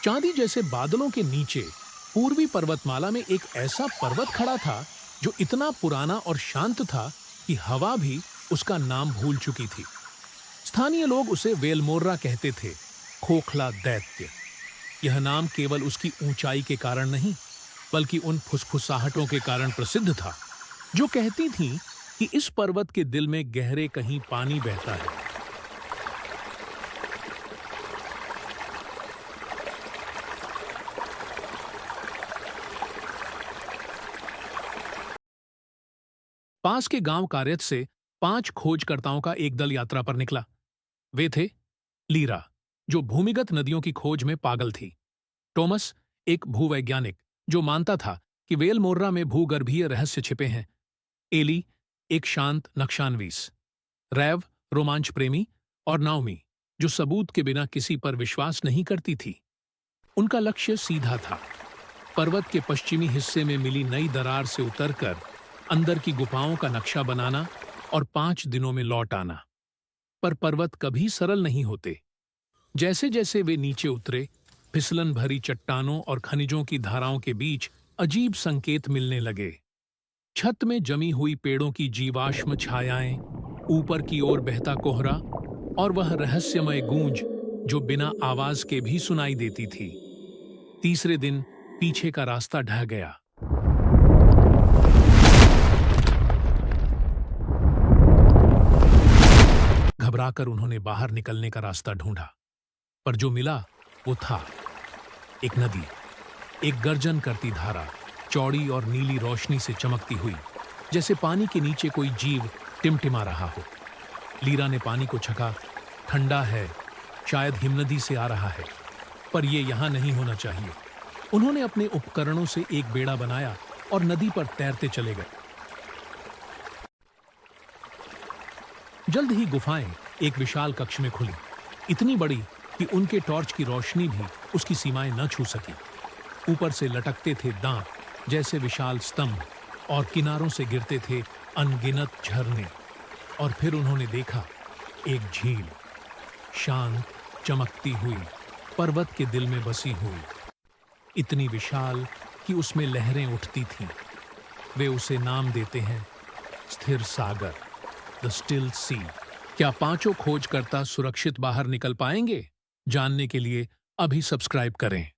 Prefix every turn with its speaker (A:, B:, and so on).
A: चांदी जैसे बादलों के नीचे पूर्वी पर्वतमाला में एक ऐसा पर्वत खड़ा था जो इतना पुराना और शांत था कि हवा भी उसका नाम भूल चुकी थी। स्थानीय लोग उसे वेलमोर्रा कहते थे, खोखला दैत्य। यह नाम केवल उसकी ऊंचाई के कारण नहीं, बल्कि उन फुसफुसाहटों के कारण प्रसिद्ध था जो कहती थीं कि इस पर्वत के दिल में गहरे कहीं पानी बहता है। पास के गांव कार्यत से 5 खोजकर्ताओं का एक दल यात्रा पर निकला। वे थे लीरा, जो भूमिगत नदियों की खोज में पागल थी। टॉमस, एक भूवैज्ञानिक जो मानता था कि वेलमोर्रा में भूगर्भीय रहस्य छिपे हैं। एली, एक शांत नक्शानवीस। रैव, रोमांच प्रेमी। और नाओमी, जो सबूत के बिना किसी पर विश्वास नहीं करती थी। उनका लक्ष्य सीधा था, पर्वत के पश्चिमी हिस्से में मिली नई दरार से उतरकर अंदर की गुफाओं का नक्शा बनाना और 5 दिनों में लौट आना। पर पर्वत कभी सरल नहीं होते। जैसे जैसे वे नीचे उतरे, फिसलन भरी चट्टानों और खनिजों की धाराओं के बीच अजीब संकेत मिलने लगे। छत में जमी हुई पेड़ों की जीवाश्म छायाएं, ऊपर की ओर बहता कोहरा और वह रहस्यमय गूंज जो बिना आवाज के भी सुनाई देती थी। तीसरे दिन पीछे का रास्ता ढह गया। घबराकर उन्होंने बाहर निकलने का रास्ता ढूंढा, पर जो मिला वो था एक नदी, एक गर्जन करती धारा, चौड़ी और नीली रोशनी से चमकती हुई, जैसे पानी के नीचे कोई जीव टिमटिमा रहा हो। लीरा ने पानी को छका। ठंडा है, शायद हिमनदी से आ रहा है, पर यह यहां नहीं होना चाहिए। उन्होंने अपने उपकरणों से एक बेड़ा बनाया और नदी पर तैरते चले गए। जल्द ही गुफाएं एक विशाल कक्ष में खुली, इतनी बड़ी कि उनके टॉर्च की रोशनी भी उसकी सीमाएं न छू सकी। ऊपर से लटकते थे दांत जैसे विशाल स्तंभ और किनारों से गिरते थे अनगिनत झरने। और फिर उन्होंने देखा एक झील, शांत, चमकती हुई, पर्वत के दिल में बसी हुई, इतनी विशाल कि उसमें लहरें उठती थीं। वे उसे नाम देते हैं स्थिर सागर, द स्टिल सी। क्या पांचों खोजकर्ता सुरक्षित बाहर निकल पाएंगे? जानने के लिए अभी सब्सक्राइब करें।